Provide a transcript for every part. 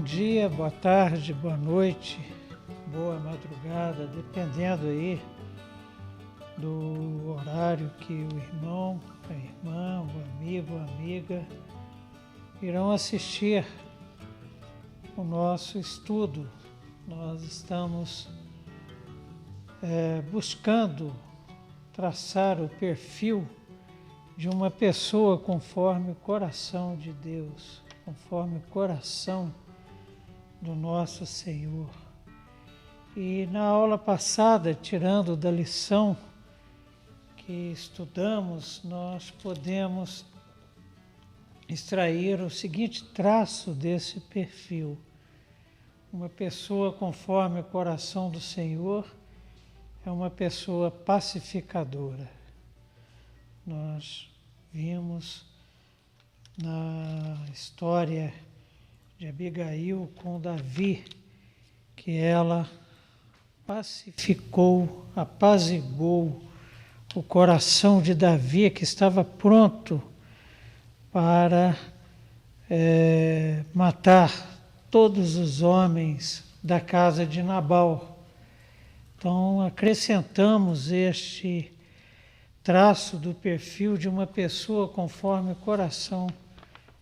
dia, boa tarde, boa noite, boa madrugada, dependendo aí do horário que o irmão, a irmã, o amigo, a amiga irão assistir o nosso estudo. Nós estamos buscando traçar o perfil de uma pessoa conforme o coração de Deus, conforme o coração do nosso Senhor. E na aula passada, tirando da lição que estudamos, nós podemos extrair o seguinte traço desse perfil. Uma pessoa conforme o coração do Senhor é uma pessoa pacificadora. Nós vimos na história de Abigail com Davi que ela pacificou, apaziguou o coração de Davi, que estava pronto para matar todos os homens da casa de Nabal. Então, acrescentamos este traço do perfil de uma pessoa conforme o coração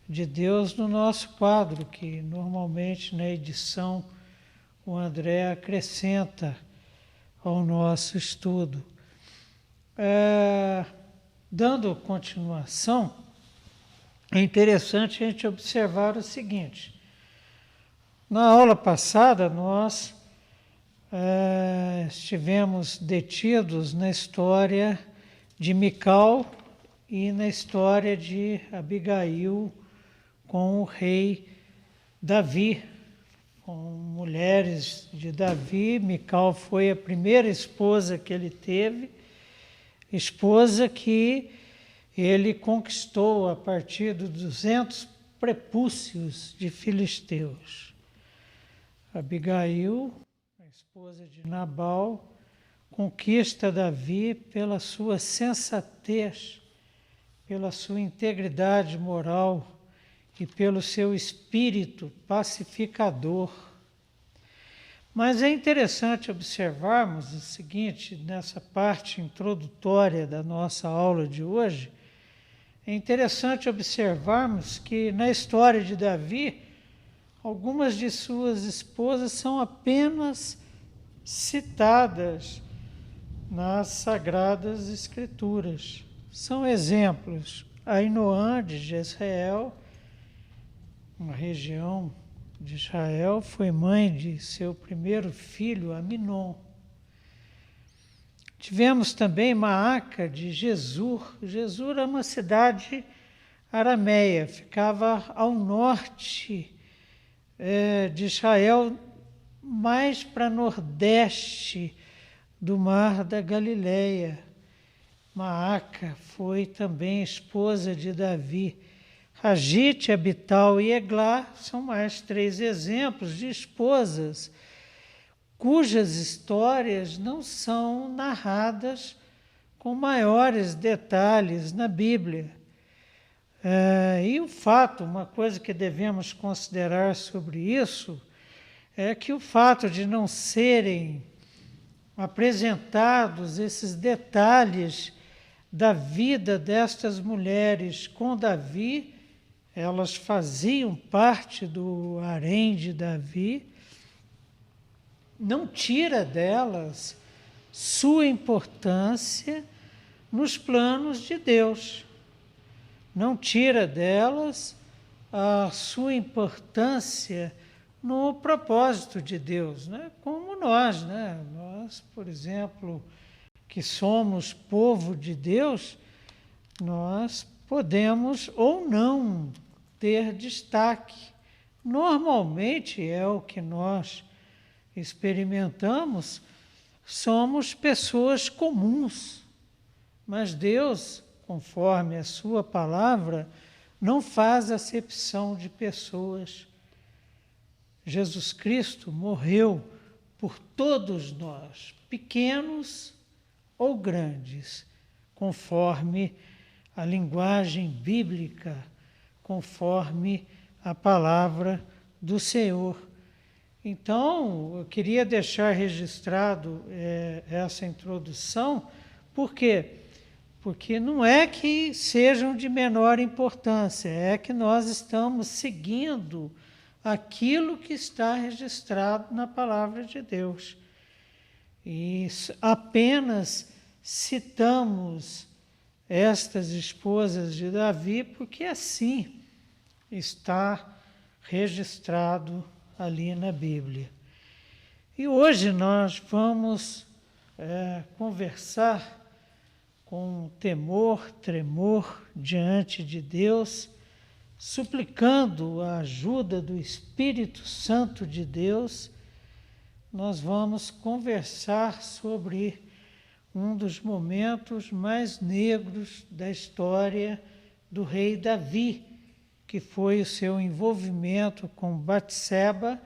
de Deus no nosso quadro, que normalmente na edição o André acrescenta ao nosso estudo. Dando continuação, é interessante a gente observar o seguinte. Na aula passada, nós estivemos detidos na história de Mical e na história de Abigail com o rei Davi, com mulheres de Davi. Mical foi a primeira esposa que ele teve, esposa que ele conquistou a partir dos 200 prepúcios de filisteus. Abigail, a esposa de Nabal, conquista Davi pela sua sensatez, pela sua integridade moral e pelo seu espírito pacificador. Mas é interessante observarmos o seguinte, nessa parte introdutória da nossa aula de hoje, é interessante observarmos que na história de Davi, algumas de suas esposas são apenas citadas nas Sagradas Escrituras. São exemplos. Ainoã de Jezreel, uma região de Israel, foi mãe de seu primeiro filho, Aminon. Tivemos também Maaca de Gesur. Gesur é uma cidade arameia, ficava ao norte de Israel, mais para nordeste do Mar da Galileia. Maaca foi também esposa de Davi. Ragite, Abital e Eglá são mais 3 exemplos de esposas cujas histórias não são narradas com maiores detalhes na Bíblia. E o fato, uma coisa que devemos considerar sobre isso, é que o fato de não serem apresentados esses detalhes da vida destas mulheres com Davi, elas faziam parte do harém de Davi, não tira delas sua importância nos planos de Deus. Não tira delas a sua importância no propósito de Deus, né? Como nós, né? Nós, por exemplo, que somos povo de Deus, nós podemos ou não ter destaque. Normalmente é o que nós experimentamos, somos pessoas comuns, mas Deus, conforme a sua palavra, não faz acepção de pessoas. Jesus Cristo morreu por todos nós, pequenos ou grandes, conforme a linguagem bíblica, conforme a palavra do Senhor. Então, eu queria deixar registrado essa introdução, por quê? Porque não é que sejam de menor importância, é que nós estamos seguindo aquilo que está registrado na Palavra de Deus. E apenas citamos estas esposas de Davi porque assim está registrado ali na Bíblia. E hoje nós vamos conversar com temor, tremor diante de Deus, suplicando a ajuda do Espírito Santo de Deus. Nós vamos conversar sobre um dos momentos mais negros da história do rei Davi, que foi o seu envolvimento com Batseba,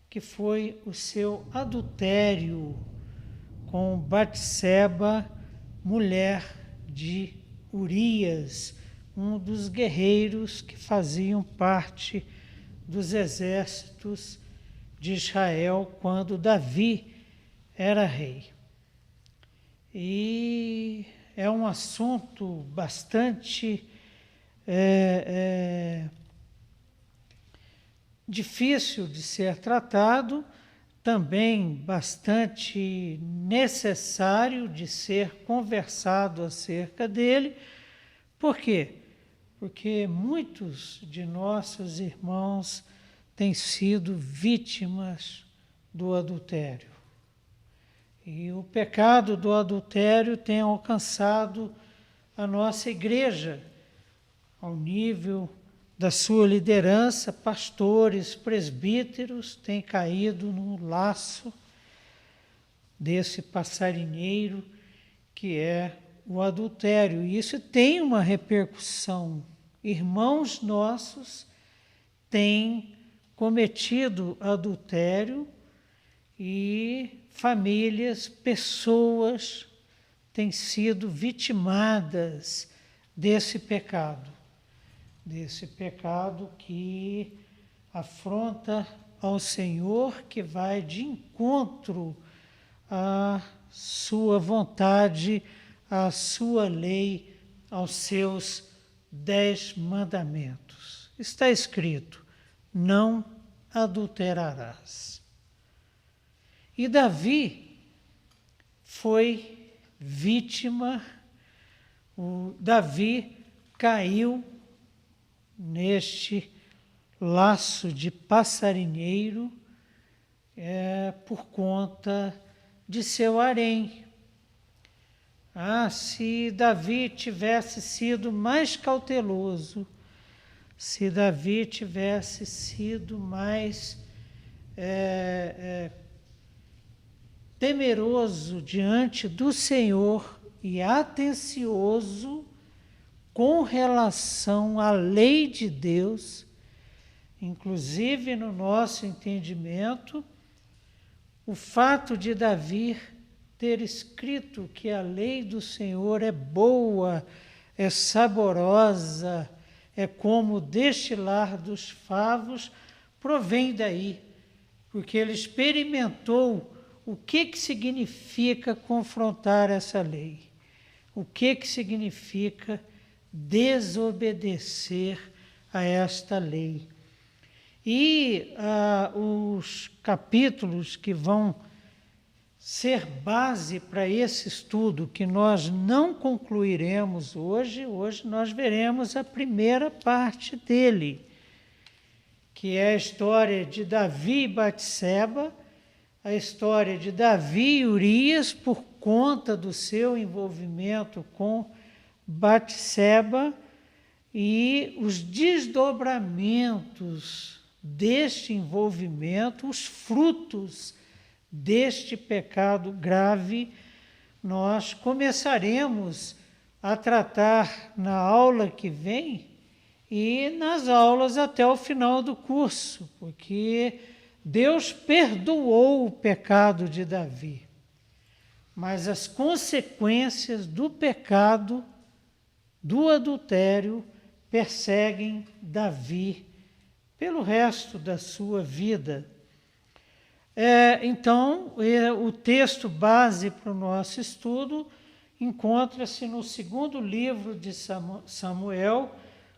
que foi o seu adultério com Batseba, mulher de Urias, um dos guerreiros que faziam parte dos exércitos de Israel quando Davi era rei. E é um assunto bastante difícil de ser tratado, também bastante necessário de ser conversado acerca dele. Por quê? Porque muitos de nossos irmãos têm sido vítimas do adultério. E o pecado do adultério tem alcançado a nossa igreja, ao nível da sua liderança, pastores, presbíteros têm caído no laço desse passarinheiro que é o adultério. E isso tem uma repercussão. Irmãos nossos têm cometido adultério e famílias, pessoas têm sido vitimadas desse pecado que afronta ao Senhor, que vai de encontro à sua vontade, à sua lei, aos seus 10 mandamentos. Está escrito: não adulterarás. E Davi foi vítima, Davi caiu neste laço de passarinheiro por conta de seu harém. Se Davi tivesse sido mais cauteloso, se Davi tivesse sido mais temeroso diante do Senhor e atencioso com relação à lei de Deus, inclusive no nosso entendimento, o fato de Davi ter escrito que a lei do Senhor é boa, é saborosa, é como destilar dos favos, provém daí, porque ele experimentou o que significa confrontar essa lei, o que significa desobedecer a esta lei. E os capítulos que vão ser base para esse estudo, que nós não concluiremos hoje nós veremos a primeira parte dele, que é a história de Davi e Batseba, a história de Davi e Urias por conta do seu envolvimento com Batseba e os desdobramentos deste envolvimento, os frutos deste pecado grave. Nós começaremos a tratar na aula que vem e nas aulas até o final do curso, porque Deus perdoou o pecado de Davi, mas as consequências do pecado do adultério perseguem Davi pelo resto da sua vida. Então, o texto base para o nosso estudo encontra-se no segundo livro de Samuel,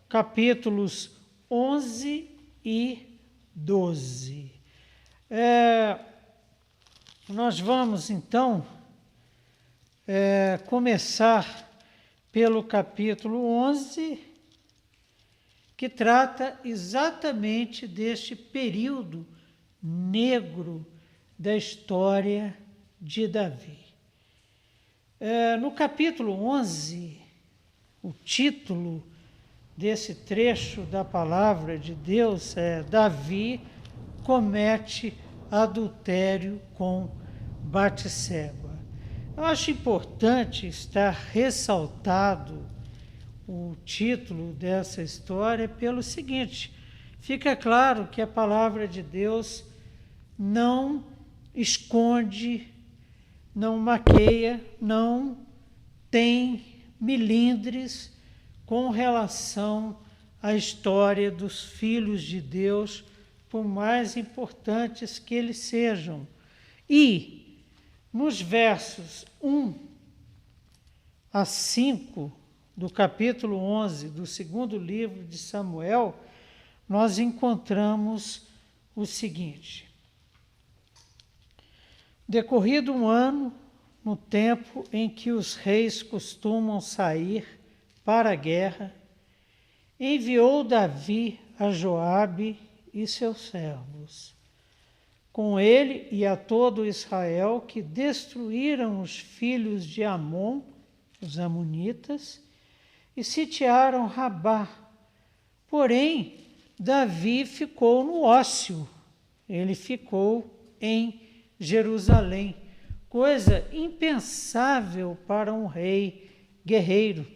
capítulos 11 e 12. Nós vamos, então, começar pelo capítulo 11, que trata exatamente deste período negro da história de Davi. No capítulo 11, o título desse trecho da palavra de Deus é Davi comete adultério com Batseba. Eu acho importante estar ressaltado o título dessa história pelo seguinte: fica claro que a palavra de Deus não esconde, não maqueia, não tem milindres com relação à história dos filhos de Deus, por mais importantes que eles sejam. E, nos versos 1 a 5 do capítulo 11 do segundo livro de Samuel, nós encontramos o seguinte: decorrido um ano, no tempo em que os reis costumam sair para a guerra, enviou Davi a Joabe e seus servos, com ele e a todo Israel, que destruíram os filhos de Amon, os amonitas, e sitiaram Rabá. Porém, Davi ficou no ócio, ele ficou em Jerusalém, coisa impensável para um rei guerreiro.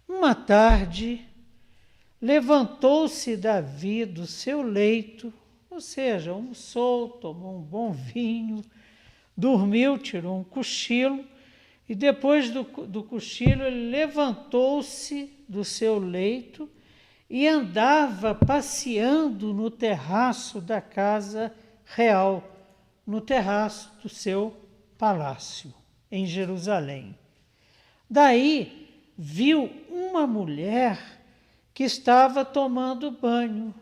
Uma tarde, levantou-se Davi do seu leito, ou seja, almoçou, tomou um bom vinho, dormiu, tirou um cochilo, e depois do cochilo ele levantou-se do seu leito e andava passeando no terraço da casa real, no terraço do seu palácio, em Jerusalém. Daí viu uma mulher que estava tomando banho.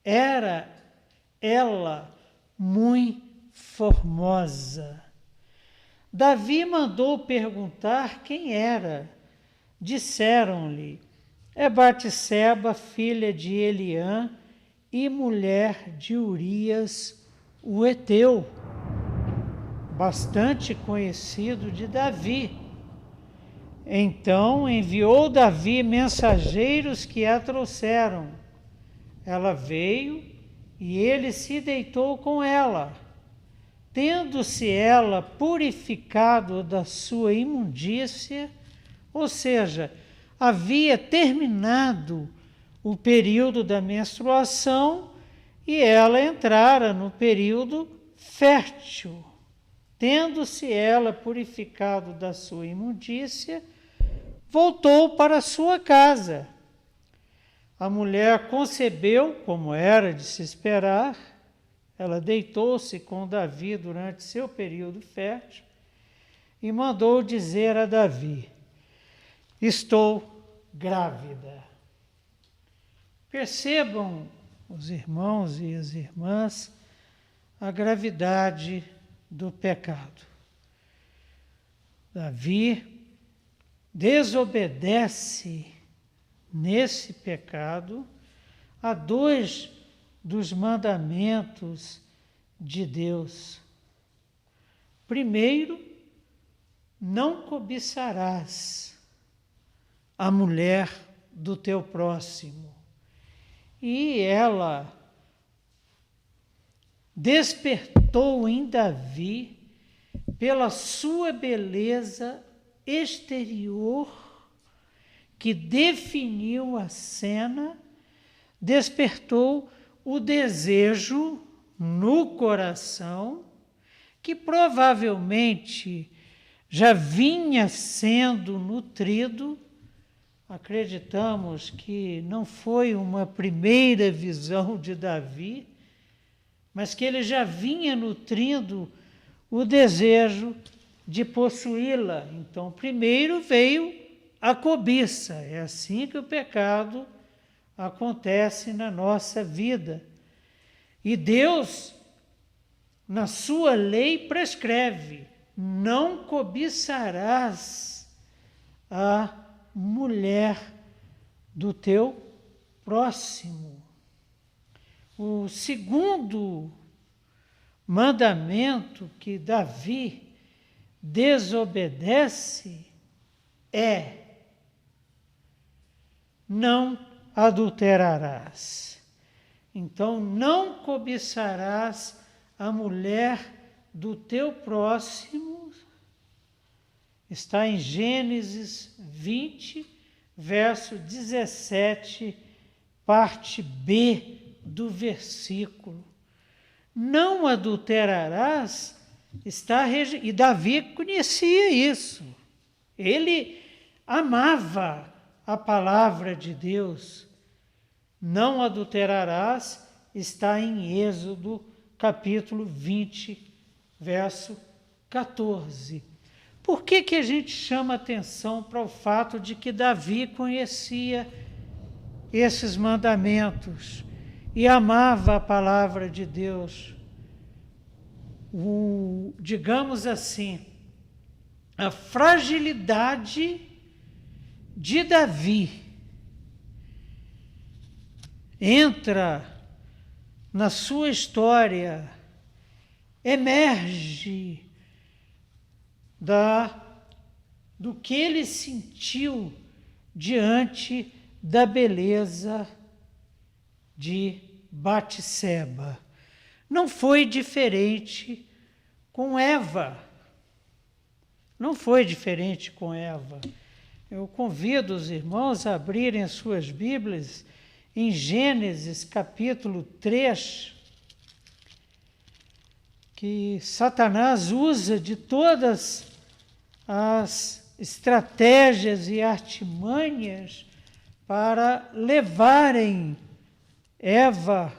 Era ela muito formosa. Davi mandou perguntar quem era. Disseram-lhe: é Batseba, filha de Eliã e mulher de Urias, o heteu, bastante conhecido de Davi. Então enviou Davi mensageiros que a trouxeram. Ela veio e ele se deitou com ela. Tendo-se ela purificado da sua imundícia, ou seja, havia terminado o período da menstruação e ela entrara no período fértil. Tendo-se ela purificado da sua imundícia, voltou para sua casa. A mulher concebeu, como era de se esperar. Ela deitou-se com Davi durante seu período fértil e mandou dizer a Davi: estou grávida. Percebam, os irmãos e as irmãs, a gravidade do pecado. Davi desobedece nesse pecado a dois dos mandamentos de Deus. Primeiro, não cobiçarás a mulher do teu próximo. E ela despertou em Davi, pela sua beleza exterior, que definiu a cena, despertou o desejo no coração, que provavelmente já vinha sendo nutrido acreditamos que não foi uma primeira visão de Davi, mas que ele já vinha nutrindo o desejo de possuí-la. Então, primeiro veio a cobiça. É assim que o pecado acontece na nossa vida. E Deus, na sua lei, prescreve: não cobiçarás a mulher do teu próximo. O segundo mandamento que Davi desobedece é: não adulterarás. Então, não cobiçarás a mulher do teu próximo. Está em Gênesis 20, verso 17, parte B do versículo. Não adulterarás, e Davi conhecia isso. Ele amava a palavra de Deus. Não adulterarás, está em Êxodo, capítulo 20, verso 14. Por que a gente chama atenção para o fato de que Davi conhecia esses mandamentos e amava a palavra de Deus? Digamos assim, a fragilidade de Davi entra na sua história, emerge do que ele sentiu diante da beleza de Batseba. Não foi diferente com Eva. Não foi diferente com Eva. Eu convido os irmãos a abrirem as suas Bíblias em Gênesis capítulo 3, que Satanás usa de todas as estratégias e artimanhas para levar Eva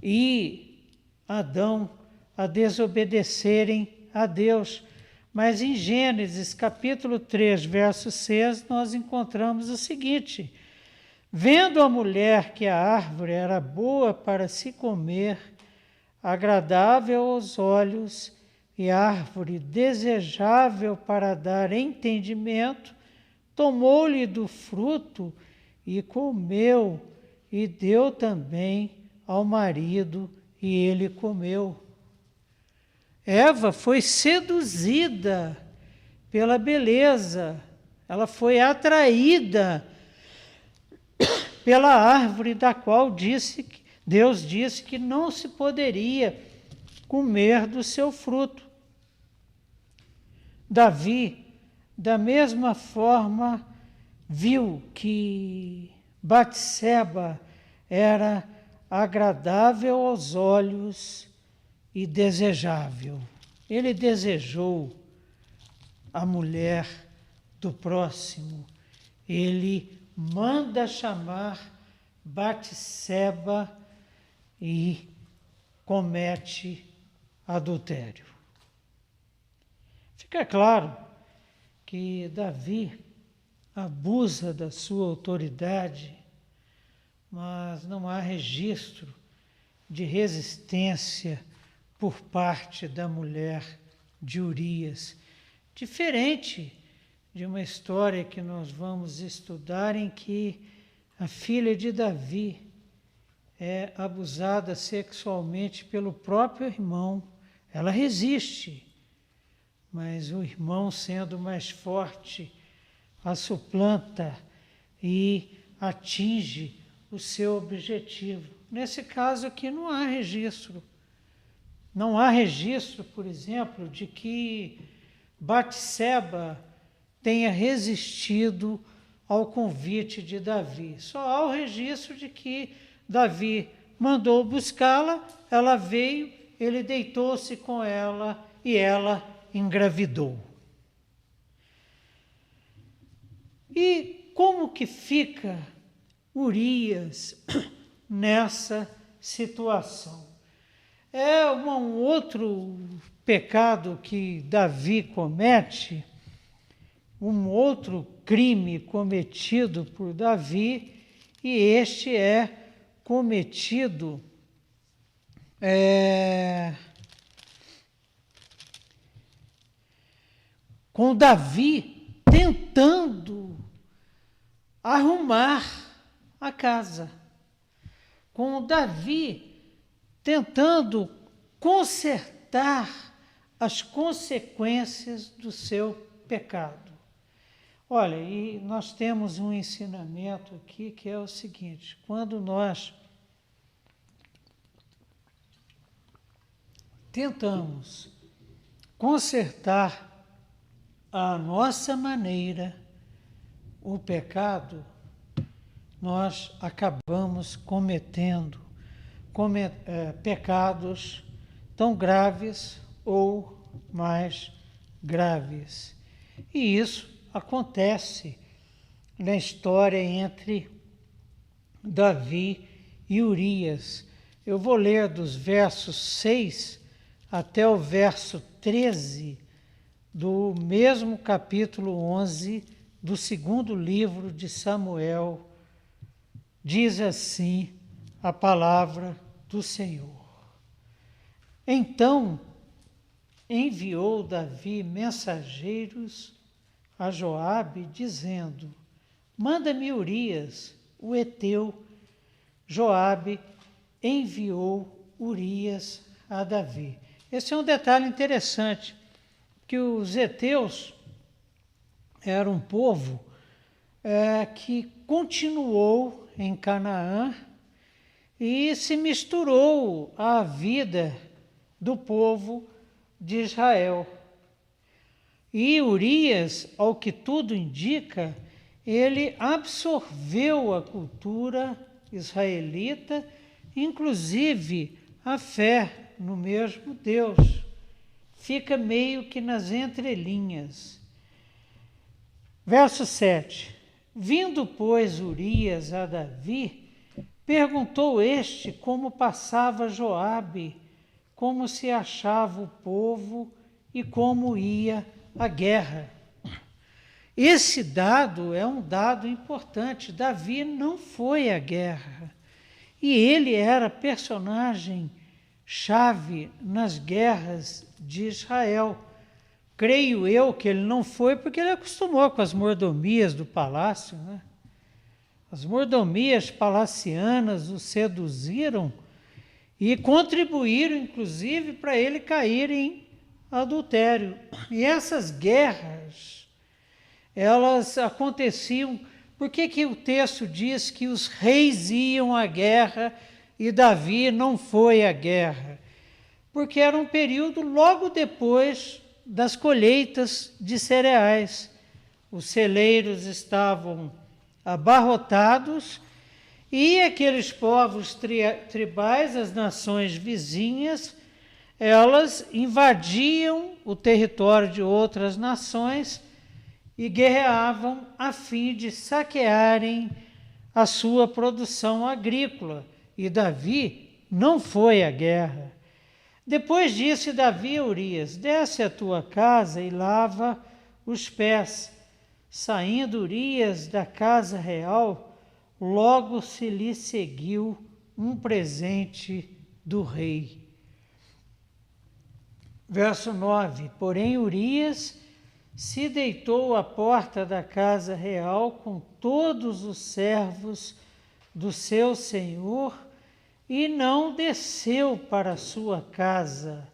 e Adão a desobedecerem a Deus. Mas em Gênesis capítulo 3, verso 6, nós encontramos o seguinte: vendo a mulher que a árvore era boa para se comer, agradável aos olhos e árvore desejável para dar entendimento, tomou-lhe do fruto e comeu, e deu também ao marido, e ele comeu. Eva foi seduzida pela beleza, ela foi atraída pela árvore da qual Deus disse que não se poderia comer do seu fruto. Davi, da mesma forma, viu que Batseba era agradável aos olhos e desejável. Ele desejou a mulher do próximo. Ele manda chamar Batseba e comete adultério. Fica claro que Davi abusa da sua autoridade, mas não há registro de resistência por parte da mulher de Urias, diferente de uma história que nós vamos estudar em que a filha de Davi é abusada sexualmente pelo próprio irmão. Ela resiste, mas o irmão, sendo mais forte, a suplanta e atinge o seu objetivo. Nesse caso aqui não há registro. Não há registro, por exemplo, de que Batseba tenha resistido ao convite de Davi. Só há o registro de que Davi mandou buscá-la, ela veio, ele deitou-se com ela e ela engravidou. E como que fica Urias nessa situação? É um outro pecado que Davi comete, um outro crime cometido por Davi, e este é cometido com Davi tentando arrumar a casa, com Davi tentando consertar as consequências do seu pecado. Olha, e nós temos um ensinamento aqui que é o seguinte: quando nós tentamos consertar à nossa maneira o pecado, nós acabamos cometendo pecados tão graves ou mais graves. E isso acontece na história entre Davi e Urias. Eu vou ler dos versos 6 até o verso 13 do mesmo capítulo 11 do segundo livro de Samuel. Diz assim a palavra do Senhor. Então enviou Davi mensageiros a Joabe, dizendo: manda-me Urias, o heteu. Joabe enviou Urias a Davi. Esse é um detalhe interessante, que os heteus eram um povo que continuou em Canaã e se misturou à vida do povo de Israel. E Urias, ao que tudo indica, ele absorveu a cultura israelita, inclusive a fé no mesmo Deus. Fica meio que nas entrelinhas. Verso 7. Vindo, pois, Urias a Davi, perguntou este como passava Joabe, como se achava o povo e como ia a guerra. Esse dado é um dado importante. Davi não foi à guerra. E ele era personagem chave nas guerras de Israel. Creio eu que ele não foi porque ele acostumou com as mordomias do palácio, né? As mordomias palacianas o seduziram e contribuíram, inclusive, para ele cair em adultério. E essas guerras, elas aconteciam. Por que o texto diz que os reis iam à guerra e Davi não foi à guerra? Porque era um período logo depois das colheitas de cereais. Os celeiros estavam abarrotados e aqueles povos tribais, as nações vizinhas, elas invadiam o território de outras nações e guerreavam a fim de saquearem a sua produção agrícola. E Davi não foi à guerra. Depois disse Davi a Urias: desce à tua casa e lava os pés. Saindo Urias da casa real, logo se lhe seguiu um presente do rei. Verso 9. Porém Urias se deitou à porta da casa real com todos os servos do seu senhor e não desceu para a sua casa.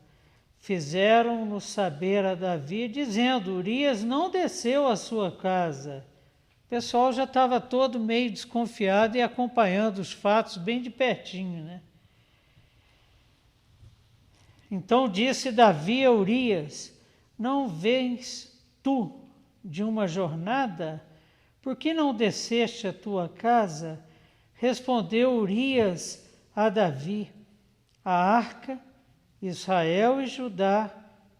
Fizeram-no saber a Davi, dizendo: Urias não desceu à sua casa. O pessoal já estava todo meio desconfiado e acompanhando os fatos bem de pertinho, né? Então disse Davi a Urias: não vens tu de uma jornada? Por que não desceste à tua casa? Respondeu Urias a Davi: a arca, Israel e Judá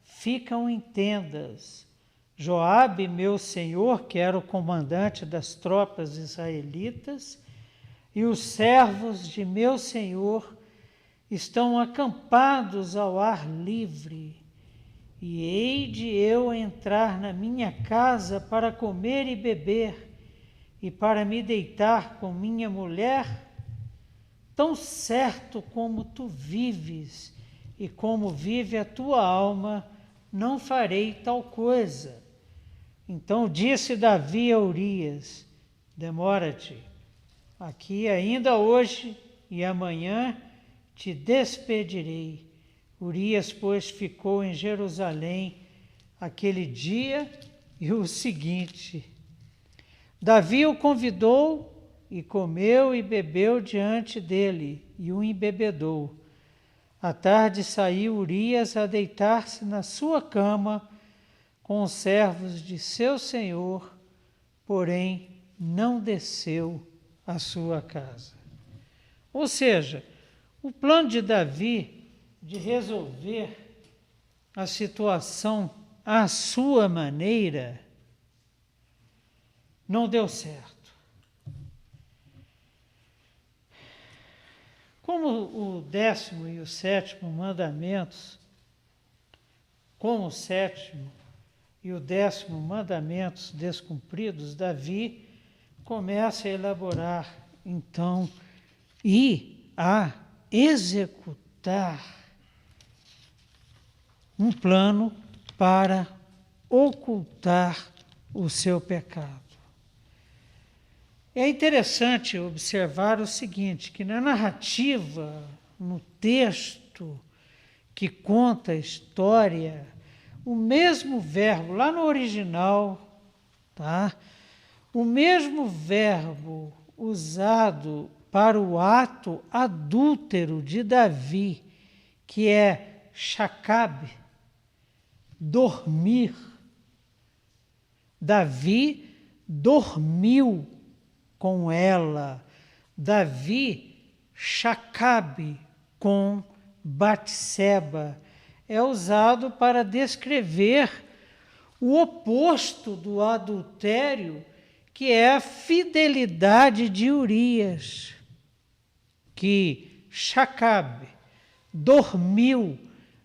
ficam em tendas. Joabe, meu senhor, que era o comandante das tropas israelitas, e os servos de meu senhor estão acampados ao ar livre, e hei de eu entrar na minha casa para comer e beber, e para me deitar com minha mulher? Tão certo como tu vives, e como vive a tua alma, não farei tal coisa. Então disse Davi a Urias: demora-te aqui ainda hoje, e amanhã te despedirei. Urias, pois, ficou em Jerusalém aquele dia e o seguinte. Davi o convidou, e comeu e bebeu diante dele, e o embebedou. À tarde saiu Urias a deitar-se na sua cama com os servos de seu senhor, porém não desceu à sua casa. Ou seja, o plano de Davi de resolver a situação à sua maneira não deu certo. Como o 10º e o 7º mandamentos, como o 7º e o 10º mandamentos descumpridos, Davi começa a elaborar, então, e a executar um plano para ocultar o seu pecado. É interessante observar o seguinte, que na narrativa, no texto que conta a história, o mesmo verbo, lá no original, tá? O mesmo verbo usado para o ato adúltero de Davi, que é shakab, dormir. Davi dormiu com ela. Davi shakab com Batseba. É usado para descrever o oposto do adultério, que é a fidelidade de Urias, que shakab dormiu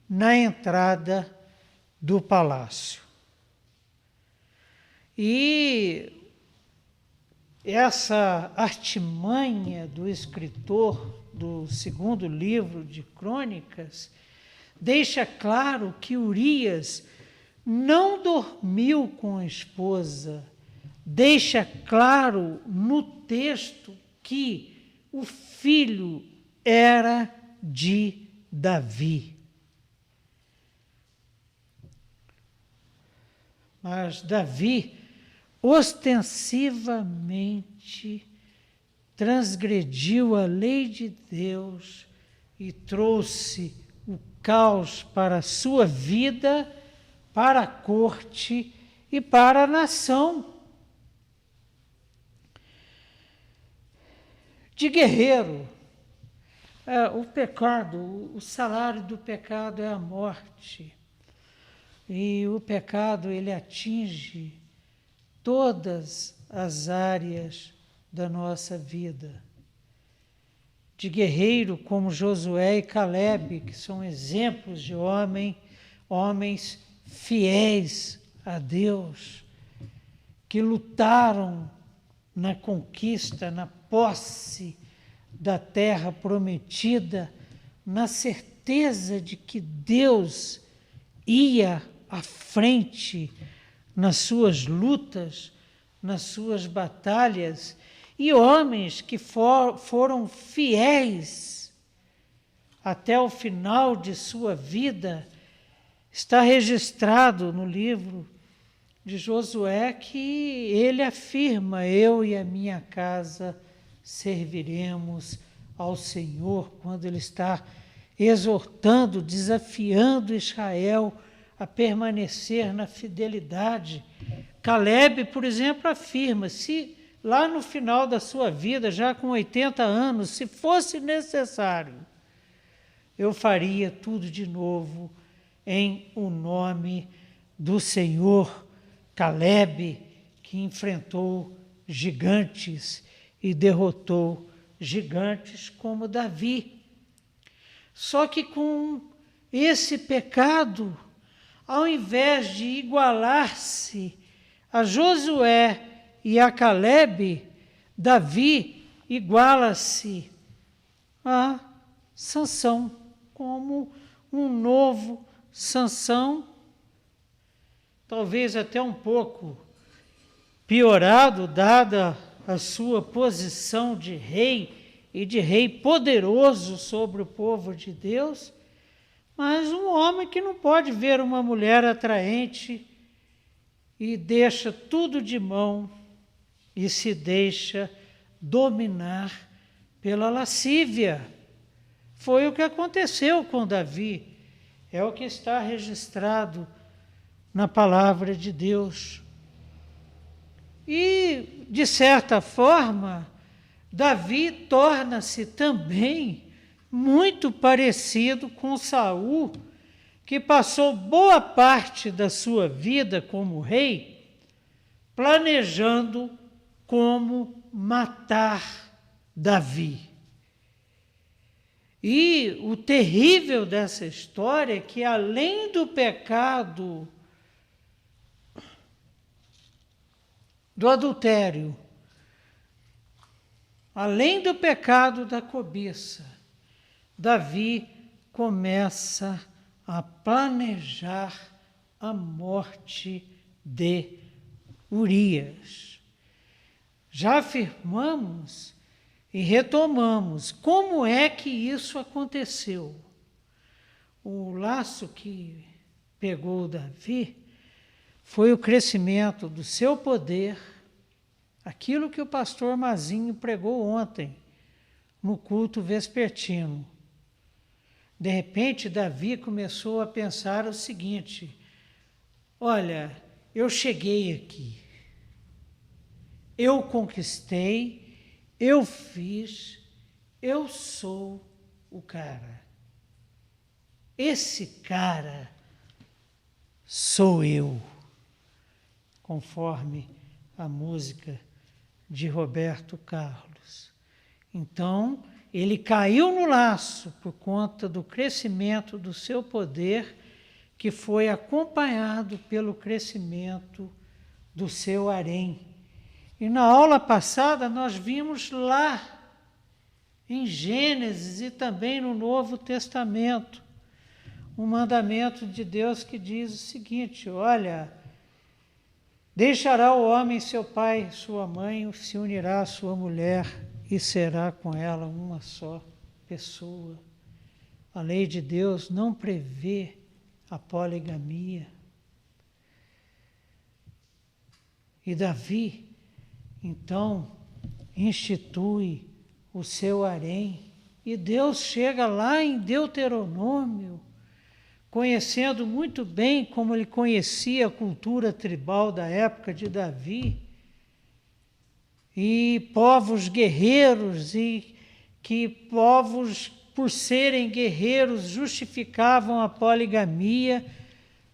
na entrada do palácio. E essa artimanha do escritor do 2º livro de Crônicas deixa claro que Urias não dormiu com a esposa, deixa claro no texto que o filho era de Davi. Mas Davi ostensivamente transgrediu a lei de Deus e trouxe o caos para a sua vida, para a corte e para a nação. De guerreiro, o pecado, o salário do pecado é a morte. E o pecado, ele atinge todas as áreas da nossa vida. De guerreiro como Josué e Caleb, que são exemplos de homens fiéis a Deus, que lutaram na conquista, na posse da terra prometida, na certeza de que Deus ia à frente nas suas lutas, nas suas batalhas, e homens que foram fiéis até o final de sua vida. Está registrado no livro de Josué que ele afirma: eu e a minha casa serviremos ao Senhor, quando ele está exortando, desafiando Israel a permanecer na fidelidade. Caleb, por exemplo, afirma: se lá no final da sua vida, já com 80 anos, se fosse necessário, eu faria tudo de novo em o nome do Senhor Caleb, que enfrentou gigantes e derrotou gigantes como Davi. Só que com esse pecado, ao invés de igualar-se a Josué e a Caleb, Davi iguala-se a Sansão, como um novo Sansão, talvez até um pouco piorado, dada a sua posição de rei e de rei poderoso sobre o povo de Deus, mas um homem que não pode ver uma mulher atraente e deixa tudo de mão e se deixa dominar pela lascívia. Foi o que aconteceu com Davi, é o que está registrado na palavra de Deus. E, de certa forma, Davi torna-se também muito parecido com Saul, que passou boa parte da sua vida como rei planejando como matar Davi. E o terrível dessa história é que, além do pecado do adultério, além do pecado da cobiça, Davi começa a planejar a morte de Urias. Já afirmamos e retomamos como é que isso aconteceu. O laço que pegou Davi foi o crescimento do seu poder, aquilo que o pastor Mazinho pregou ontem no culto vespertino. De repente, Davi começou a pensar o seguinte: olha, eu cheguei aqui, eu conquistei, eu fiz, eu sou o cara. Esse cara sou eu, conforme a música de Roberto Carlos. Então, ele caiu no laço por conta do crescimento do seu poder, que foi acompanhado pelo crescimento do seu harém. E na aula passada nós vimos lá, em Gênesis e também no Novo Testamento, um mandamento de Deus que diz o seguinte: olha, deixará o homem seu pai e sua mãe, se unirá à sua mulher e será com ela uma só pessoa. A lei de Deus não prevê a poligamia. E Davi, então, institui o seu harém. E Deus chega lá em Deuteronômio, conhecendo muito bem como ele conhecia a cultura tribal da época de Davi, e povos guerreiros, e que povos, por serem guerreiros, justificavam a poligamia.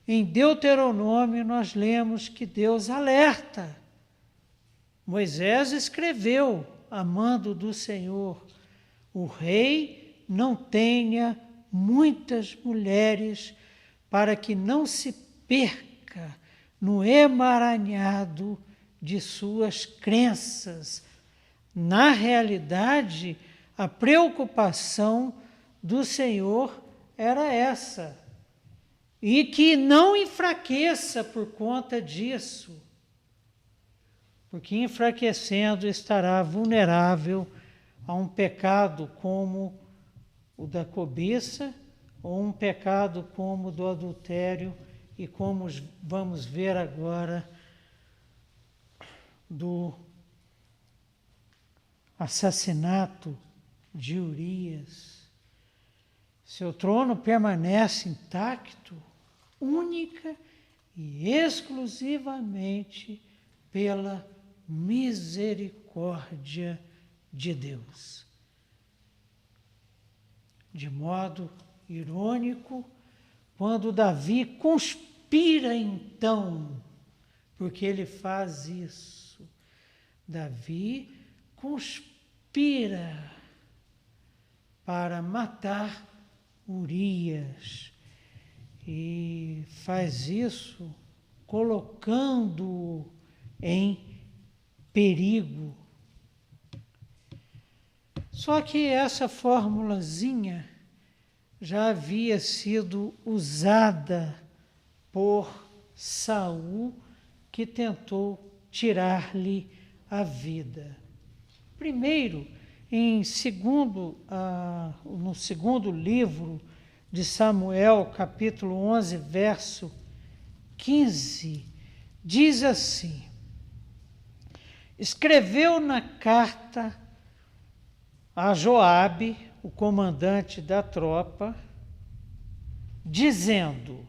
Em Deuteronômio nós lemos que Deus alerta. Moisés escreveu, a mando do Senhor: o rei não tenha muitas mulheres, para que não se perca no emaranhado de suas crenças. Na realidade, a preocupação do Senhor era essa, e que não enfraqueça por conta disso, porque enfraquecendo estará vulnerável a um pecado como o da cobiça, ou um pecado como o do adultério, e como vamos ver agora, do assassinato de Urias. Seu trono permanece intacto, única e exclusivamente pela misericórdia de Deus. De modo irônico, quando Davi conspira então, porque ele faz isso. Davi conspira para matar Urias e faz isso colocando-o em perigo. Só que essa formulazinha já havia sido usada por Saul, que tentou tirar-lhe a vida. Primeiro, no segundo livro de Samuel, capítulo 11, verso 15, diz assim: escreveu na carta a Joabe, o comandante da tropa, dizendo: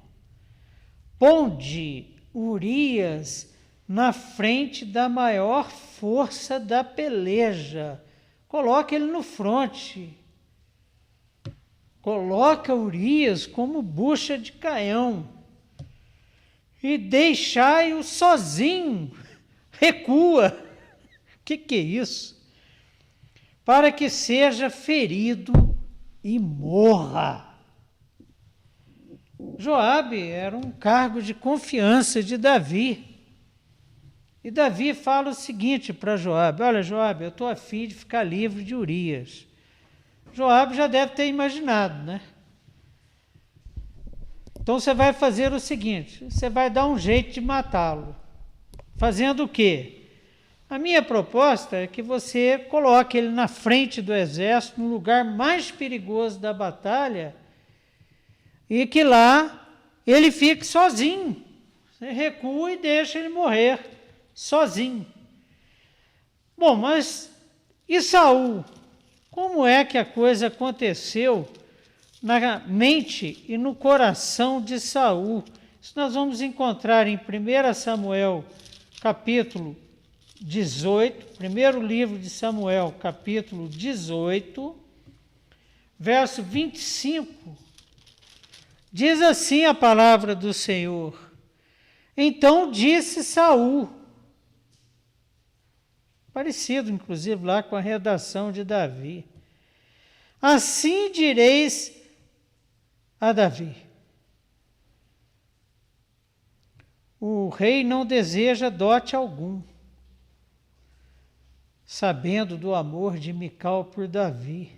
ponde Urias na frente da maior força da peleja. Coloca ele no fronte. Coloca Urias como bucha de canhão. E deixai-o sozinho. Recua. O que é isso? Para que seja ferido e morra. Joabe era um cargo de confiança de Davi. E Davi fala o seguinte para Joabe: olha, Joabe, eu estou a fim de ficar livre de Urias. Joabe já deve ter imaginado, né? Então você vai fazer o seguinte: você vai dar um jeito de matá-lo. Fazendo o quê? A minha proposta é que você coloque ele na frente do exército, no lugar mais perigoso da batalha, e que lá ele fique sozinho. Você recua e deixa ele morrer sozinho. Bom, mas e Saul? Como é que a coisa aconteceu na mente e no coração de Saul? Isso nós vamos encontrar em 1 Samuel, capítulo 18, primeiro livro de Samuel, capítulo 18, verso 25. Diz assim a palavra do Senhor: então disse Saul, parecido inclusive lá com a redação de Davi, assim direis a Davi: o rei não deseja dote algum, sabendo do amor de Mical por Davi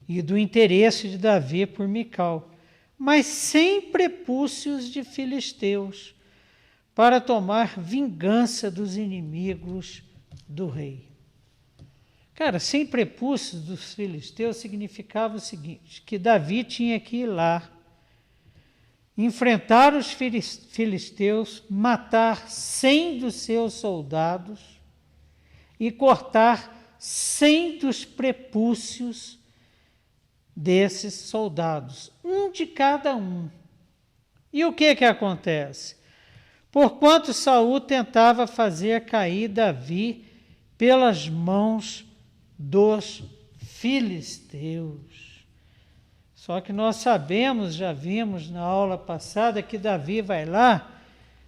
e do interesse de Davi por Mical, mas sem prepúcios de filisteus, para tomar vingança dos inimigos do rei. Cara, sem prepúcios dos filisteus significava o seguinte: que Davi tinha que ir lá, enfrentar os filisteus, matar 100 dos seus soldados e cortar 100 dos prepúcios desses soldados, um de cada um. E o que acontece? Porquanto Saul tentava fazer cair Davi pelas mãos dos filisteus. Só que nós sabemos, já vimos na aula passada, que Davi vai lá,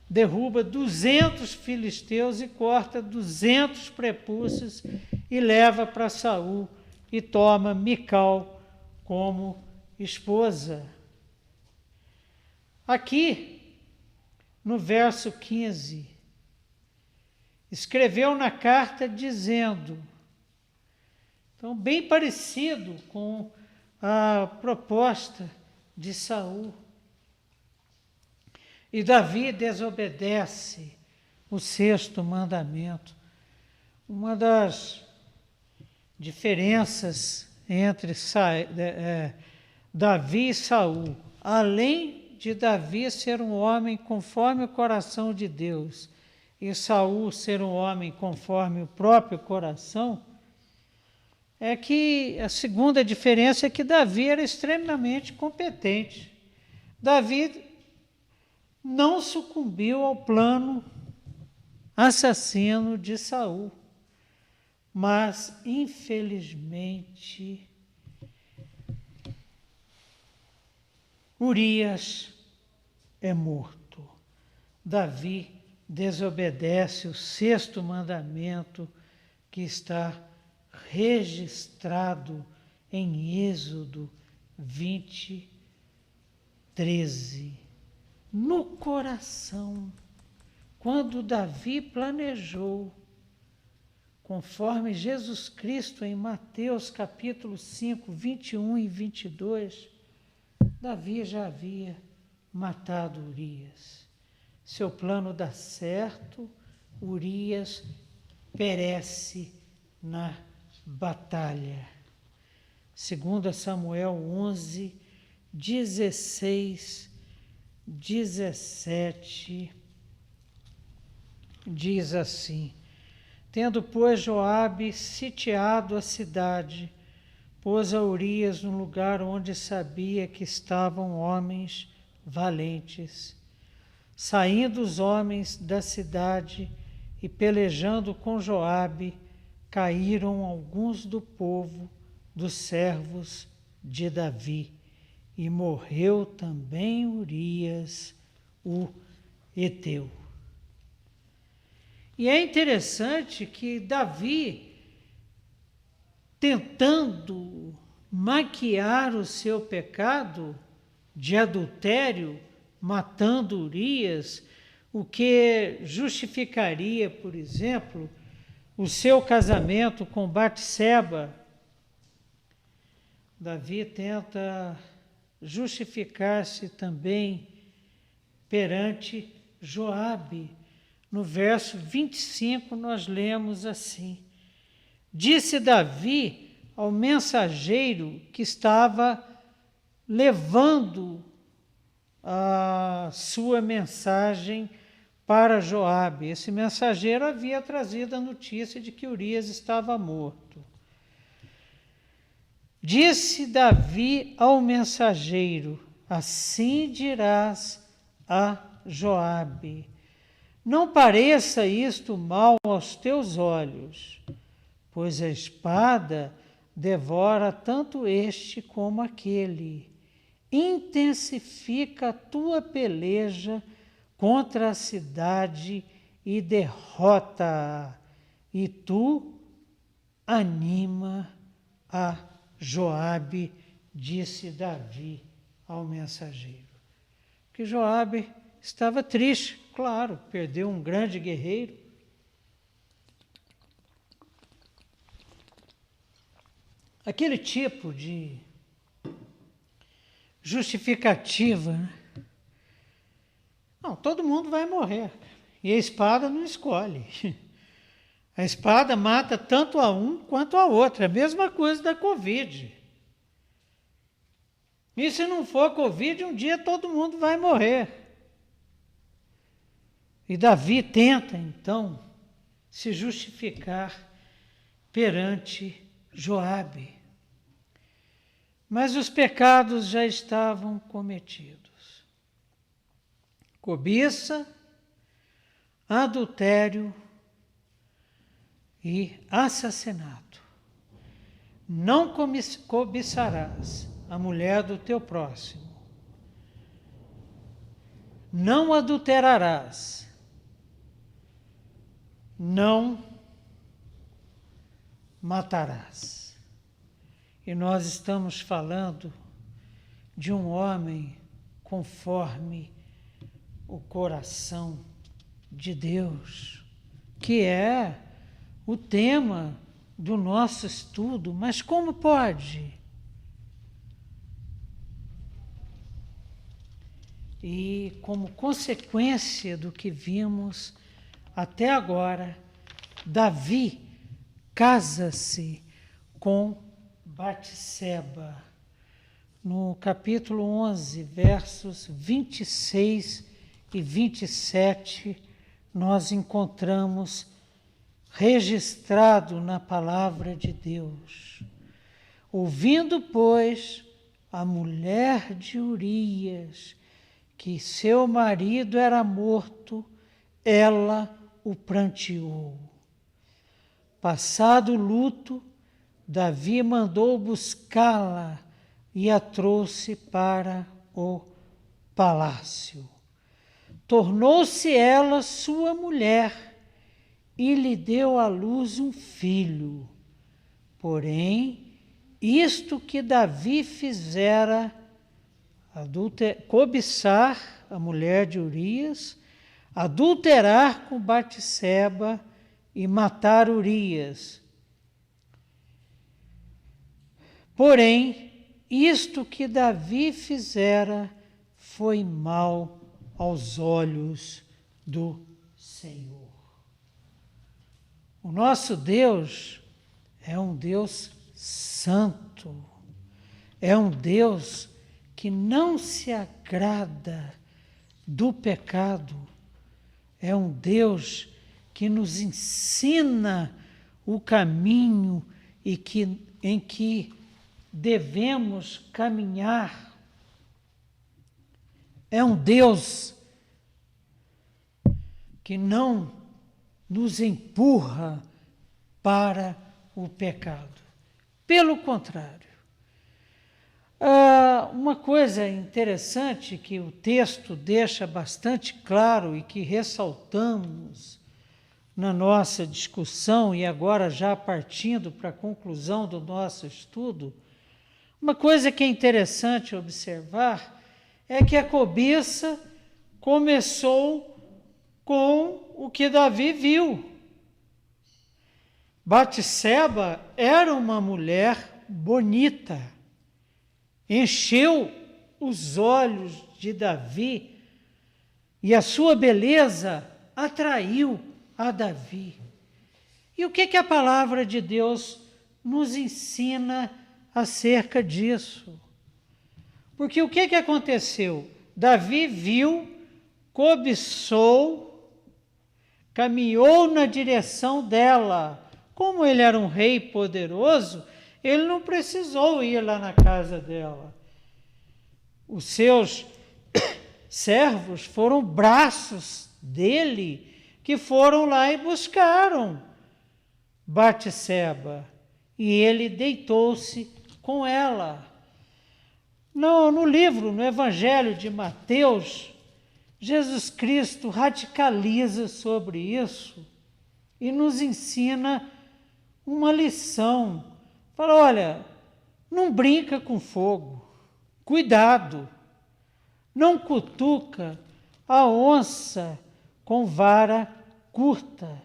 derruba 200 filisteus e corta 200 prepúcios e leva para Saul e toma Mical como esposa. Aqui, no verso 15, escreveu na carta dizendo, então bem parecido com a proposta de Saul. E Davi desobedece o 6º mandamento. Uma das diferenças entre Davi e Saul, além de Davi ser um homem conforme o coração de Deus e Saul ser um homem conforme o próprio coração, é que a segunda diferença é que Davi era extremamente competente. Davi não sucumbiu ao plano assassino de Saul, mas, infelizmente, Urias é morto. Davi desobedece o sexto mandamento que está registrado em Êxodo 20, 13. No coração, quando Davi planejou, conforme Jesus Cristo em Mateus capítulo 5, 21 e 22, Davi já havia matado Urias. Seu plano dá certo, Urias perece na batalha. 2 Samuel 11, 16, 17, diz assim: tendo, pois, Joabe sitiado a cidade, pôs a Urias no lugar onde sabia que estavam homens valentes. Saindo os homens da cidade e pelejando com Joabe, caíram alguns do povo, dos servos de Davi, e morreu também Urias, o heteu. E é interessante que Davi, tentando maquiar o seu pecado de adultério, matando Urias, o que justificaria, por exemplo, o seu casamento com Batseba. Davi tenta justificar-se também perante Joabe. No verso 25 nós lemos assim: disse Davi ao mensageiro que estava levando a sua mensagem para Joabe. Esse mensageiro havia trazido a notícia de que Urias estava morto. Disse Davi ao mensageiro: assim dirás a Joabe: não pareça isto mal aos teus olhos, pois a espada devora tanto este como aquele. Intensifica a tua peleja contra a cidade e derrota-a, e tu anima a Joabe, disse Davi ao mensageiro. Que Joabe estava triste, claro, perdeu um grande guerreiro. Aquele tipo de justificativa, né? Não, todo mundo vai morrer. E a espada não escolhe. A espada mata tanto a um quanto a outro. É a mesma coisa da Covid. E se não for Covid, um dia todo mundo vai morrer. E Davi tenta, então, se justificar perante Joabe. Mas os pecados já estavam cometidos. Cobiça, adultério e assassinato. Não cobiçarás a mulher do teu próximo. Não adulterarás. Não matarás. E nós estamos falando de um homem conforme o coração de Deus, que é o tema do nosso estudo. Mas como pode? E como consequência do que vimos até agora, Davi casa-se com Batseba. No capítulo 11, versos 26 e 27, nós encontramos registrado na palavra de Deus: ouvindo, pois, a mulher de Urias que seu marido era morto, ela o pranteou. Passado o luto, Davi mandou buscá-la e a trouxe para o palácio. tornou-se ela sua mulher e lhe deu à luz um filho. Porém, isto que Davi fizera, cobiçar a mulher de Urias, adulterar com Batseba e matar Urias. Porém, isto que Davi fizera foi mal aos olhos do Senhor. O nosso Deus é um Deus santo, é um Deus que não se agrada do pecado, é um Deus que nos ensina o caminho em que devemos caminhar. É um Deus que não nos empurra para o pecado. Pelo contrário. Uma coisa interessante que o texto deixa bastante claro e que ressaltamos na nossa discussão, e agora já partindo para a conclusão do nosso estudo, uma coisa que é interessante observar é que a cobiça começou com o que Davi viu. Batseba era uma mulher bonita, encheu os olhos de Davi e a sua beleza atraiu a Davi. E o que a palavra de Deus nos ensina acerca disso? Porque o que aconteceu? Davi viu, cobiçou, caminhou na direção dela. Como ele era um rei poderoso, ele não precisou ir lá na casa dela. Os seus servos foram braços dele que foram lá e buscaram Batseba. E ele deitou-se com ela. No Evangelho de Mateus, Jesus Cristo radicaliza sobre isso e nos ensina uma lição. Fala, olha, não brinca com fogo, cuidado, não cutuca a onça com vara curta.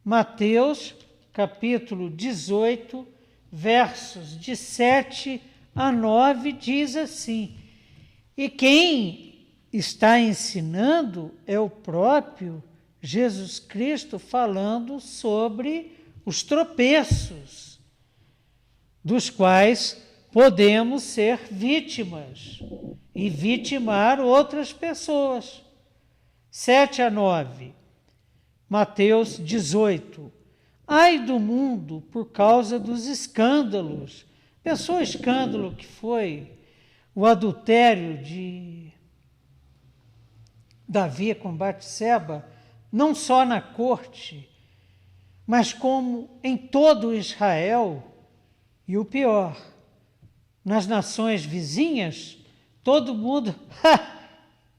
Mateus, capítulo 18, versos de 7 a 9, diz assim: e quem está ensinando é o próprio Jesus Cristo, falando sobre os tropeços, dos quais podemos ser vítimas e vitimar outras pessoas. 7 a 9, Mateus 18. Ai do mundo por causa dos escândalos. Pensou o escândalo que foi o adultério de Davi com Batseba, não só na corte, mas como em todo Israel, e o pior, nas nações vizinhas, todo mundo,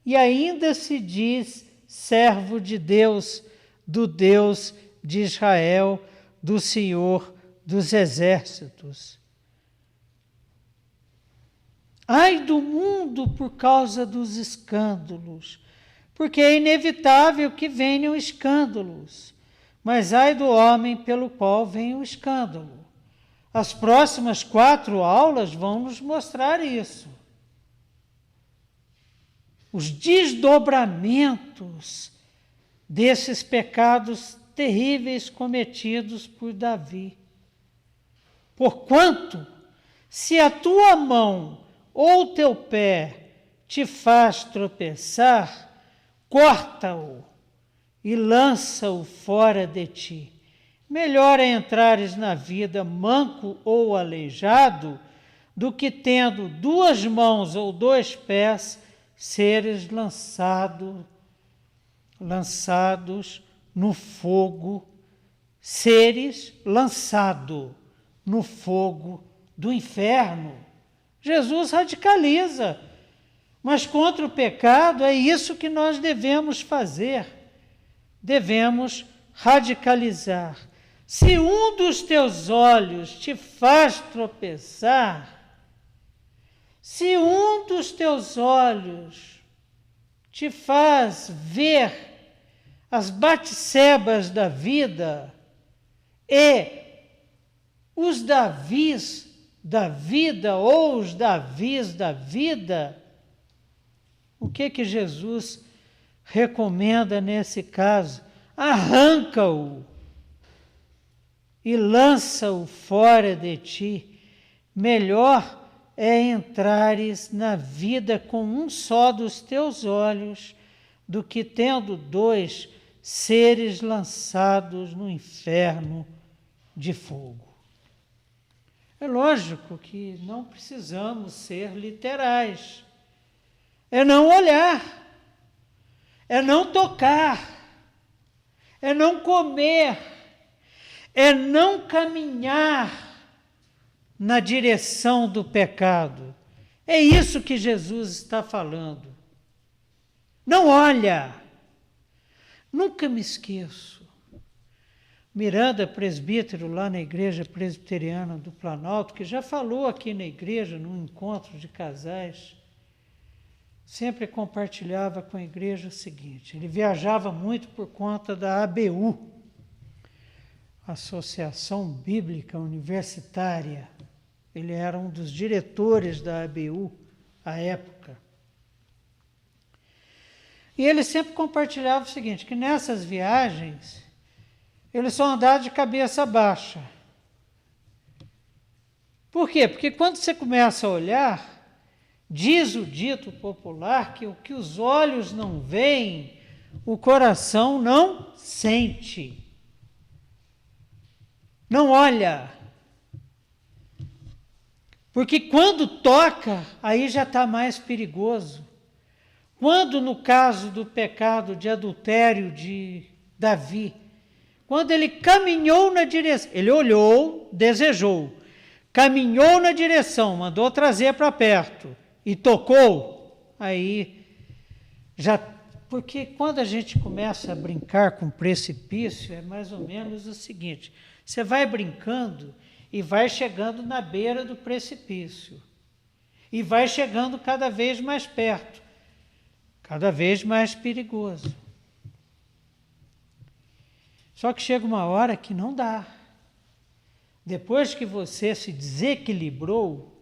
e ainda se diz servo de Deus, do Deus de Israel, do Senhor dos exércitos. Ai do mundo por causa dos escândalos, porque é inevitável que venham escândalos, mas ai do homem pelo qual vem o escândalo. As próximas 4 aulas vão nos mostrar isso. Os desdobramentos desses pecados terríveis cometidos por Davi. Porquanto, se a tua mão ou teu pé te faz tropeçar, corta-o e lança-o fora de ti. Melhor é entrares na vida manco ou aleijado, do que tendo 2 mãos ou 2 pés, seres lançados no fogo, seres lançado no fogo do inferno. Jesus radicaliza. Mas contra o pecado é isso que nós devemos fazer. Devemos radicalizar. Se um dos teus olhos te faz tropeçar, se um dos teus olhos te faz ver as bate-sebas da vida e os davis da vida ou os davis da vida, o que Jesus recomenda nesse caso? Arranca-o e lança-o fora de ti. Melhor é entrares na vida com um só dos teus olhos, do que tendo dois, seres lançados no inferno de fogo. É lógico que não precisamos ser literais. É não olhar, é não tocar, é não comer, é não caminhar na direção do pecado. É isso que Jesus está falando. Não olha. Nunca me esqueço. Miranda, presbítero lá na Igreja Presbiteriana do Planalto, que já falou aqui na igreja, num encontro de casais, sempre compartilhava com a igreja o seguinte: ele viajava muito por conta da ABU, Associação Bíblica Universitária. Ele era um dos diretores da ABU à época. E ele sempre compartilhava o seguinte, que nessas viagens ele só andava de cabeça baixa. Por quê? Porque quando você começa a olhar, diz o dito popular que o que os olhos não veem, o coração não sente. Não olha. Porque quando toca, aí já está mais perigoso. Quando, no caso do pecado de adultério de Davi, quando ele caminhou na direção, ele olhou, desejou, caminhou na direção, mandou trazer para perto e tocou, aí já... Porque quando a gente começa a brincar com precipício, é mais ou menos o seguinte: você vai brincando e vai chegando na beira do precipício, e vai chegando cada vez mais perto, cada vez mais perigoso. Só que chega uma hora que não dá. Depois que você se desequilibrou,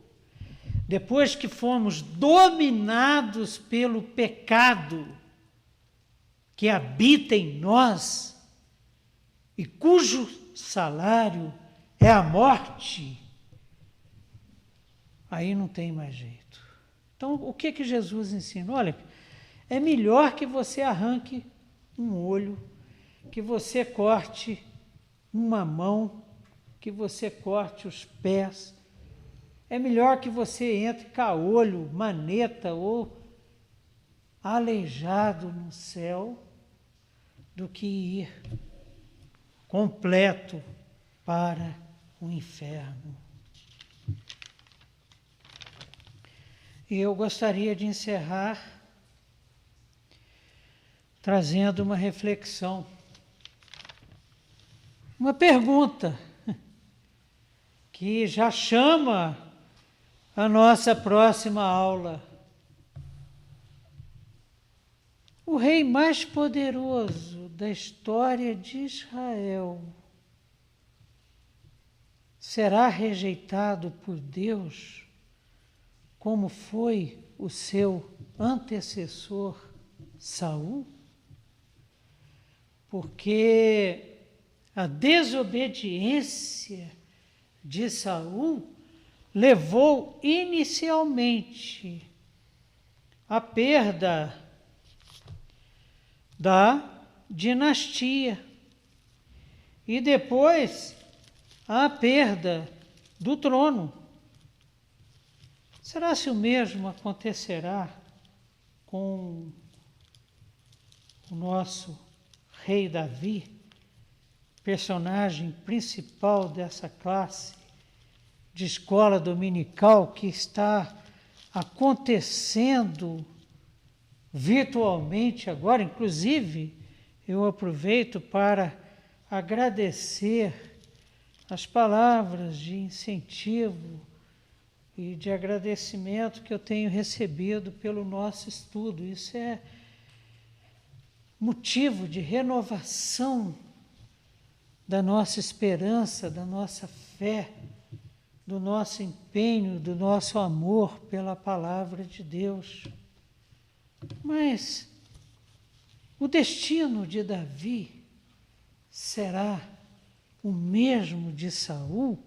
depois que fomos dominados pelo pecado que habita em nós e cujo salário é a morte, aí não tem mais jeito. Então, o que Jesus ensina? Olha, é melhor que você arranque um olho, que você corte uma mão, que você corte os pés. É melhor que você entre caolho, maneta ou aleijado no céu, do que ir completo para o inferno. E eu gostaria de encerrar trazendo uma reflexão, uma pergunta que já chama a nossa próxima aula. O rei mais poderoso da história de Israel será rejeitado por Deus, como foi o seu antecessor Saul? Porque a desobediência de Saul levou inicialmente à perda da dinastia e depois à perda do trono. Será se o mesmo acontecerá com o nosso rei Davi, personagem principal dessa classe de escola dominical que está acontecendo virtualmente agora. Inclusive, eu aproveito para agradecer as palavras de incentivo e de agradecimento que eu tenho recebido pelo nosso estudo. Isso é motivo de renovação da nossa esperança, da nossa fé, do nosso empenho, do nosso amor pela palavra de Deus. Mas o destino de Davi será o mesmo de Saul?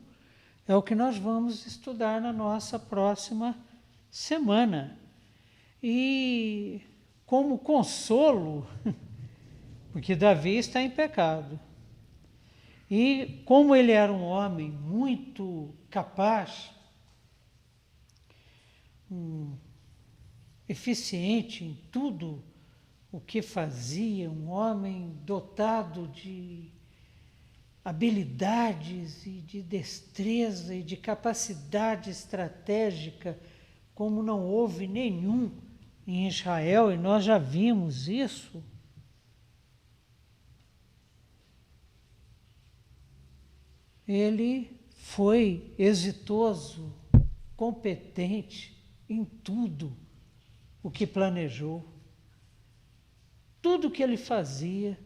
É o que nós vamos estudar na nossa próxima semana. E como consolo, porque Davi está em pecado, e como ele era um homem muito capaz, eficiente em tudo o que fazia, um homem dotado de habilidades e de destreza e de capacidade estratégica, como não houve nenhum em Israel, e nós já vimos isso. Ele foi exitoso, competente em tudo o que planejou. Tudo que ele fazia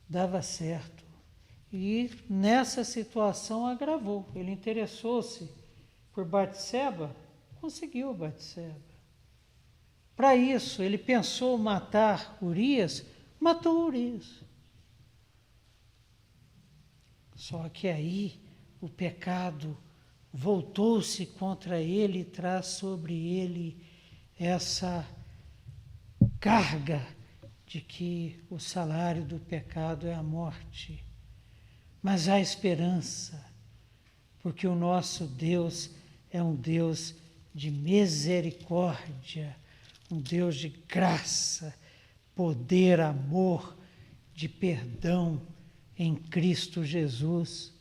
dava certo. E nessa situação agravou. Ele interessou-se por Batseba, conseguiu Batseba. Para isso, ele pensou matar Urias, matou Urias. Só que aí o pecado voltou-se contra ele e traz sobre ele essa carga de que o salário do pecado é a morte. Mas há esperança, porque o nosso Deus é um Deus de misericórdia, um Deus de graça, poder, amor, de perdão em Cristo Jesus.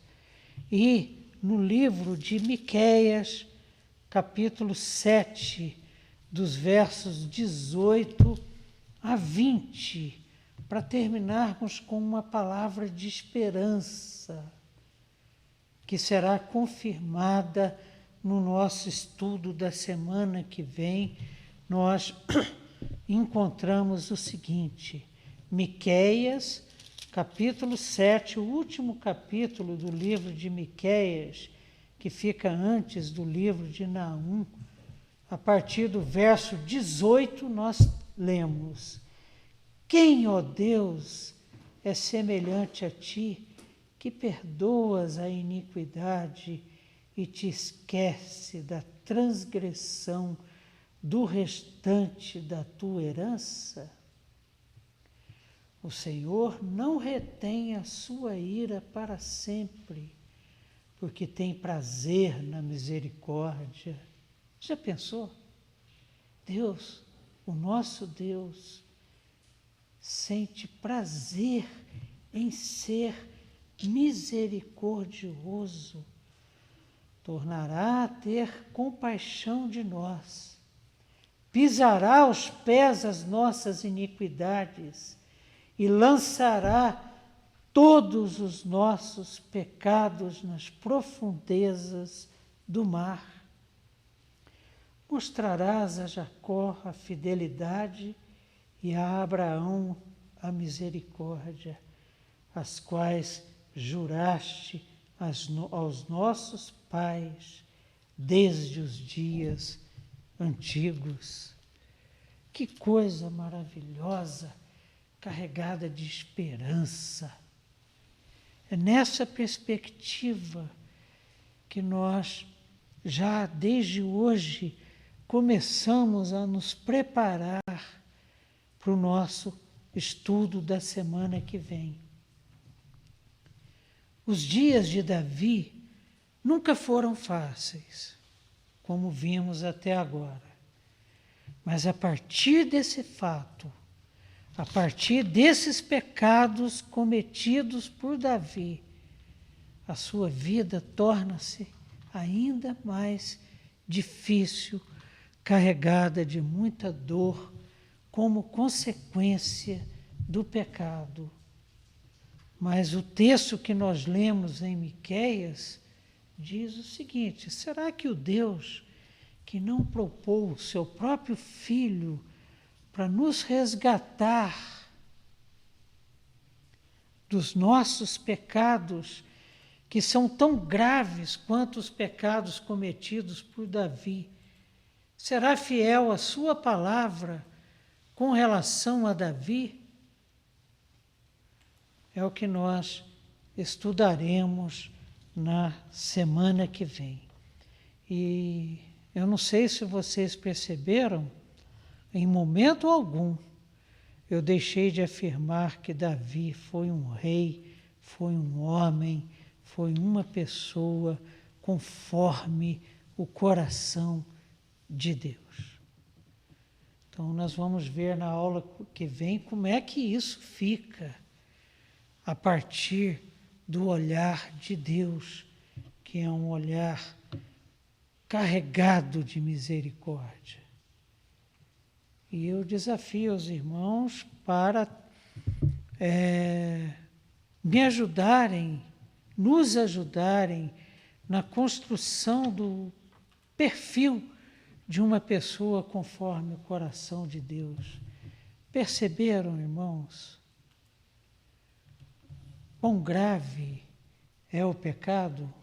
E no livro de Miqueias, capítulo 7, dos versos 18 a 20, para terminarmos com uma palavra de esperança, que será confirmada no nosso estudo da semana que vem. Nós encontramos o seguinte: Miqueias, capítulo 7, o último capítulo do livro de Miqueias, que fica antes do livro de Naum, a partir do verso 18, nós lemos: Quem, ó Deus, é semelhante a ti, que perdoas a iniquidade e te esquece da transgressão do restante da tua herança? O Senhor não retém a sua ira para sempre, porque tem prazer na misericórdia. Já pensou? Deus, o nosso Deus, sente prazer em ser misericordioso, tornará a ter compaixão de nós, pisará aos pés as nossas iniquidades e lançará todos os nossos pecados nas profundezas do mar. Mostrarás a Jacó a fidelidade e a Abraão a misericórdia, as quais juraste aos nossos pais desde os dias antigos. Que coisa maravilhosa, carregada de esperança. É nessa perspectiva que nós, já desde hoje, começamos a nos preparar para o nosso estudo da semana que vem. Os dias de Davi nunca foram fáceis, como vimos até agora. Mas a partir desse fato, a partir desses pecados cometidos por Davi, a sua vida torna-se ainda mais difícil, carregada de muita dor, como consequência do pecado. Mas o texto que nós lemos em Miqueias diz o seguinte: será que o Deus que não propôs o seu próprio Filho para nos resgatar dos nossos pecados, que são tão graves quanto os pecados cometidos por Davi, será fiel à sua palavra com relação a Davi? É o que nós estudaremos na semana que vem. E eu não sei se vocês perceberam, em momento algum eu deixei de afirmar que Davi foi um rei, foi um homem, foi uma pessoa conforme o coração de Deus. Então nós vamos ver na aula que vem como é que isso fica a partir do olhar de Deus, que é um olhar carregado de misericórdia. E eu desafio os irmãos para me ajudarem, nos ajudarem na construção do perfil de uma pessoa conforme o coração de Deus. Perceberam, irmãos? Quão grave é o pecado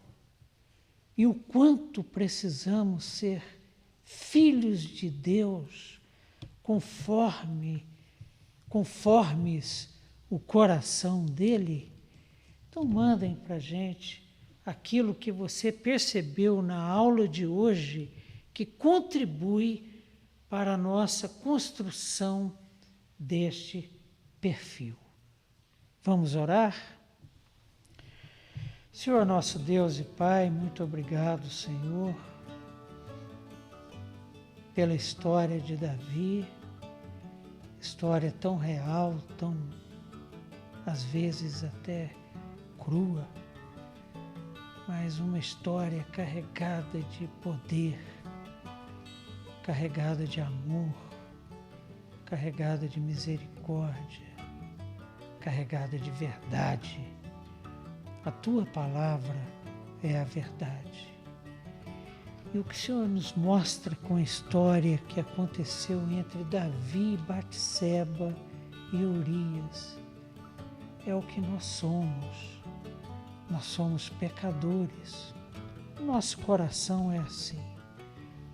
e o quanto precisamos ser filhos de Deus conformes o coração dele. Então mandem para a gente aquilo que você percebeu na aula de hoje que contribui para a nossa construção deste perfil. Vamos orar? Senhor nosso Deus e Pai, muito obrigado, Senhor, pela história de Davi, história tão real, tão, às vezes, até crua, mas uma história carregada de poder, carregada de amor, carregada de misericórdia, carregada de verdade. A Tua palavra é a verdade. E o que o Senhor nos mostra com a história que aconteceu entre Davi, Batseba e Urias é o que nós somos. Nós somos pecadores. O nosso coração é assim.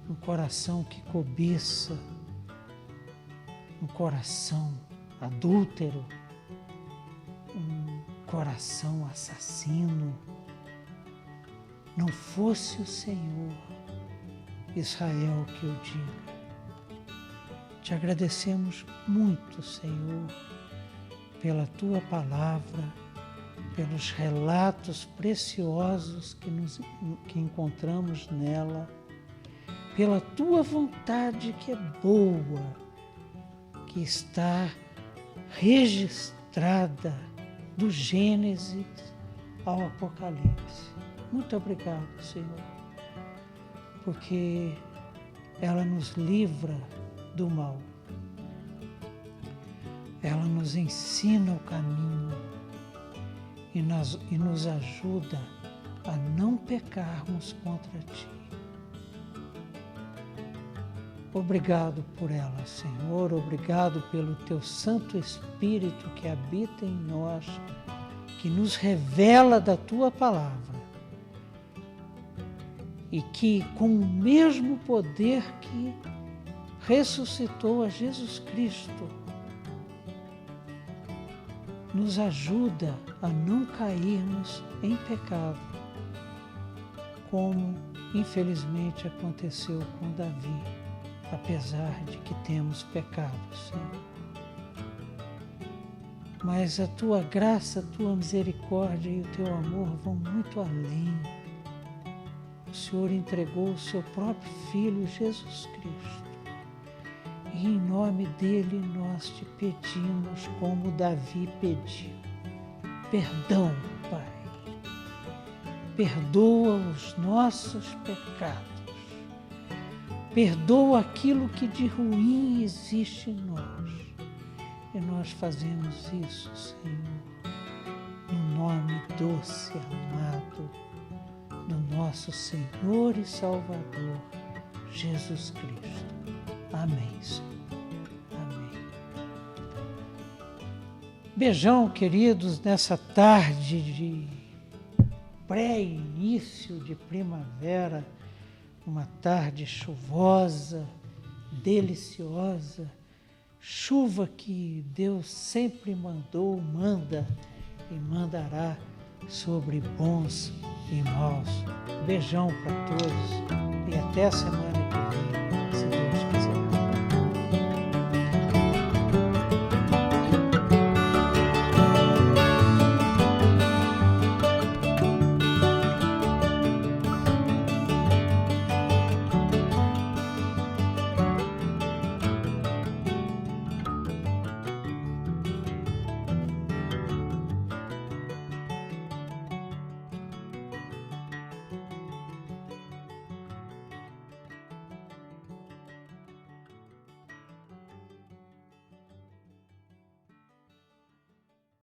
Um coração que cobiça, um coração adúltero, um coração assassino. Não fosse o Senhor, Israel, que eu diga. Te agradecemos muito, Senhor, pela Tua palavra, pelos relatos preciosos que encontramos nela, pela Tua vontade que é boa, que está registrada do Gênesis ao Apocalipse. Muito obrigado, Senhor, porque ela nos livra do mal. Ela nos ensina o caminho e nos ajuda a não pecarmos contra Ti. Obrigado por ela, Senhor. Obrigado pelo Teu Santo Espírito que habita em nós, que nos revela da Tua palavra e que, com o mesmo poder que ressuscitou a Jesus Cristo, nos ajuda a não cairmos em pecado, como infelizmente aconteceu com Davi, apesar de que temos pecado, Senhor. Mas a Tua graça, a Tua misericórdia e o Teu amor vão muito além. O Senhor entregou o Seu próprio Filho, Jesus Cristo. E em nome dele nós Te pedimos, como Davi pediu, perdão, Pai. Perdoa os nossos pecados, perdoa aquilo que de ruim existe em nós. E nós fazemos isso, Senhor, no nome doce, amado do nosso Senhor e Salvador, Jesus Cristo. Amém, Senhor. Amém. Beijão, queridos, nessa tarde de pré-início de primavera, uma tarde chuvosa, deliciosa, chuva que Deus sempre mandou, manda e mandará sobre bons e maus. Beijão para todos e até a semana